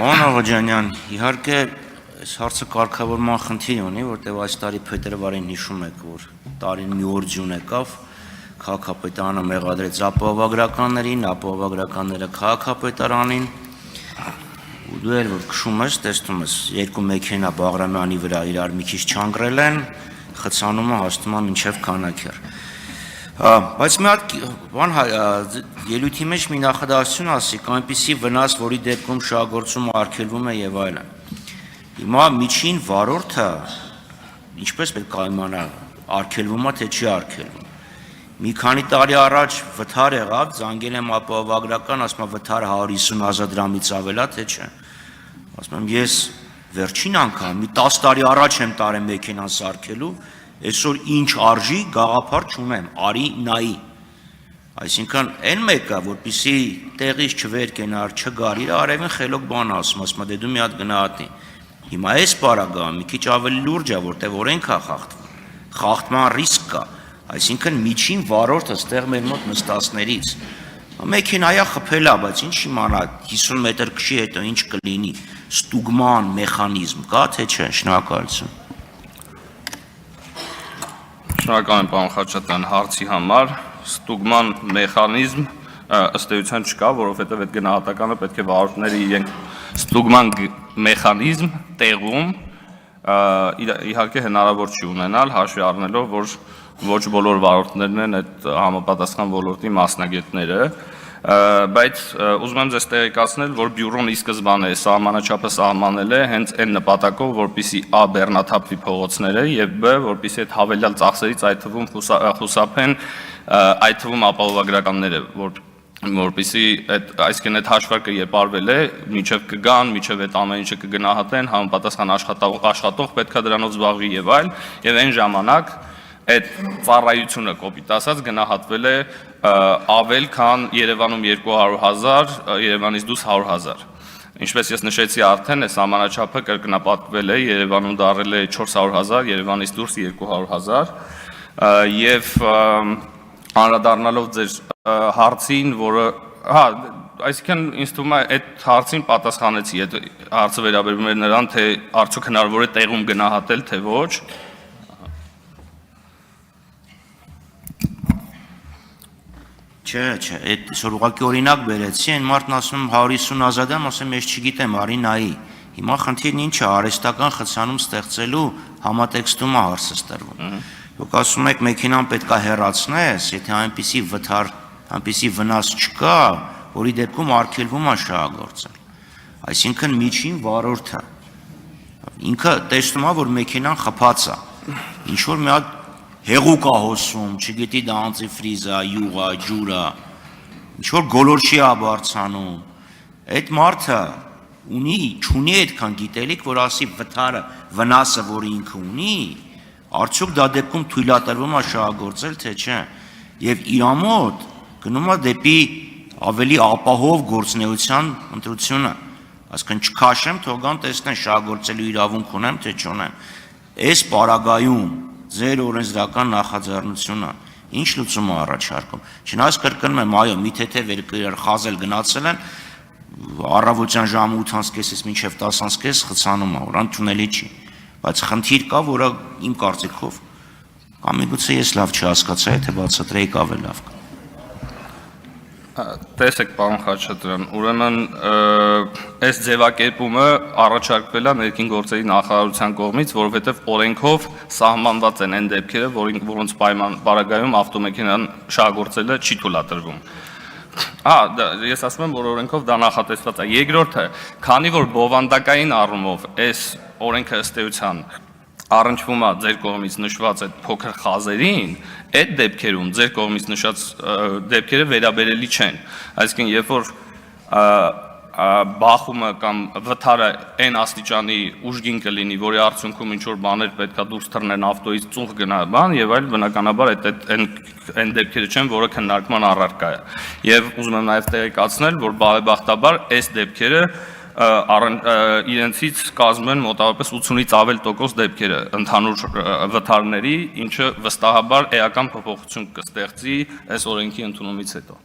Պարոն Աղաջանյան, իհարկե այս հարցը կարգավորման խնդիր ունի, որտեղ այս տարի փետրվարին հիշում եք, որ տարին մի օր ջուն եկավ, քաղաքապետարանը մեղադրեց ապահովագրականներին, ապահովագրականները քաղաքապետարանին, ու դու էլ որ քշում ես, տեսնում ես, երկու մեքենա Բաղրամյանի վրա իրար մի քիչ չանգրել են, խցանումը հասնում է մինչև Քանաքեռ։ Բայց մի հատ բան ելույթի մեջ մի նախադասություն ասիկ, այնպիսի վնաս, որի դեպքում շահագործումը արգելվում է եւ այլն։ Հիմա միջին վարորդը ինչպես պետք է իմանա, արգելվում է թե չի արգելվում։ Մի քանի տարի առաջ վթար եղավ, զանգել եմ ապահովագրական, ասում եմ վթարը 150,000 դրամից ավել է թե չէ։ Ասում եմ ես վերջին անգամ մի 10 տարի առաջ եմ տարել մեքենան սարքելու, այսօր ինչ արժի գաղափար չունեմ, արի նայի։ Այսինքն այն մեկը, որպեսզի տեղից չվեր կենար, չգար, իր արևին խելոք բան ասում, դե դու մի հատ գնահատի։ Հիմա այս պարագայում մի քիչ ավելի լուրջ է, որտեղ օրենք է խախտվում, խախտման ռիսկ կա, այսինքն միջին վարորդը ստեղ մեր մոտ նստածներից մեքենայա խփել է, բայց ինչ իմանա 50 մետր քշի հետո ինչ կլինի, ստուգման մեխանիզմ կա թե չէ, շնորհակալություն։ Շնորհակալ եմ պարոն Խաչատրյան հարցի համար, ստուգման մեխանիզմ ըստ էության չկա, որովհետև այդ գնահատականը պետք է վարորդների իրենք ստուգման մեխանիզմ տեղում իհարկե հնարավոր չի ունենալ, հաշվի առնելով, որ ոչ բոլոր վարորդներն են այդ համապատասխան ոլորտի մասնագետները, բայց ուզում եմ ձեզ տեղեկացնել, որ բյուրոն ի սկզբանե սահմանաչափը սահմանել է հենց այն նպատակով, որպեսզի ա բեռնաթափվի փողոցները եւ բ որպեսզի այդ հավելյալ ծախսերից այդ թվում խուսափեն այդ թվում ապահովագրականները, որպեսզի այսինքն այդ հաշվարկը երբ արվել է, մինչև կգան, մինչև այդ ամեն ինչը կգնահատեն, համապատասխան աշխատող պետքա դրանով զբաղվի եւ այլ, եւ այն ժամանակ այդ ծառայությունը կոպիտ ասած գնահատվել է ավել, քան Երևանում 200,000, Երևանից դուրս 100,000։ Ինչպես ես նշեցի արդեն, այս սահմանաչափը կրկնապատկվել է, Երևանում դարել է 400,000, Երևանից դուրս 200,000, եւ անդրադառնալով ձեր հարցին, որը, այսինքն ինձ թվում է այդ հարցին պատասխանեցի, այդ հարցը վերաբերում է նրան, թե արդյոք հնարավոր է տեղում գնահատել, թե ոչ։ Չէ, այդ այսօր ուղղակի օրինակ բերեցի, այն մարդն ասում 150,000 եմ, ասեմ ես չգիտեմ, արի նայի։ Հիմա խնդիրն ինչ է, արհեստական խցանում ստեղծելու համատեքստում է հարցը ստրվում։ Դուք ասում եք մեքենան պետք է հեռացնես, եթե այնպիսի վթար, այնպիսի վնաս չկա, որի դեպքում արգելվում է շահագործել։ Այսինքն միջին վարորդը ինքը տեսնում է, որ մեքենան խփած է։ Ինչ որ մի հատ հեղուկ է հոսում, չգիտի դա անտիֆրիզ է, յուղ է, ջուր է, ինչ որ գոլորշի է բարձանում։ Այդ մարդը չունի այդքան գիտելիք, որ ասի վթարը, վնասը, որ ինքը ունի, արդյոք դա դեպքում թույլատրվում է շահագործել, թե չէ։ Եվ իր մոտ գնում է դեպի ավելի ապահով գործունեության ընտրությունը։ Այսինքն չքաշեմ, թող գան տեսնեն շահագործելու իրավունք ունեմ, թե չունեմ։ Այս պարագայում ձեր օրենսդրական նախաձեռնությունը ինչ լուծում է առաջարկում։ Չնայած կրկնում եմ, այո, մի թեթև երկրներ խազել գնացել են, առավոտյան ժամը 8:30-ից մինչև 10:30 խցանում է, որ ընդունելի չի։ Բայց խնդիր կա, որը իմ կարծիքով կամ միգուցե ես լավ չհասկացա, եթե բացատրեիք ավելի լավ կա։ Տեսեք, պարոն Խաչատրյան, ուրեմն այս ձևակերպումը առաջարկվել է ներքին գործերի նախարարության կողմից, որովհետև օրենքով սահմանված են այն դեպքերը, որոնց պարագայում ավտոմեքենան շահագործելը չի թույլատրվում։ Ես ասում եմ, որ օրենքով դա նախատեսված է։ Երկրորդը, քանի որ բովանդակային առումով այս օրենքը ըստ էության առնչվում է ձեր կողմից նշված այդ փոքր խազերին, այդ դեպքերում ձեր կողմից նշած դեպքերը վերաբերելի չեն։ Այսինքն, երբ որ բախումը կամ վթարը այն աստիճանի ուժգին կլինի, որի արդյունքում ինչ որ բաներ պետքա դուրս թռնեն ավտոյից, ծուխ գնա բան, եւ այլ, բնականաբար այն դեպքերը չեն, որը քննարկման առարկա է։ Եվ ուզում եմ նաեւ տեղեկացնել, որ բարեբախտաբար այս դեպքերը իրենցից կազմում են մոտավորապես 80-ից ավել տոկոս դեպքերը ընդհանուր վթարների, ինչը վստահաբար էական փոփոխություն կստեղծի այս օրենքի ընդունումից հետո։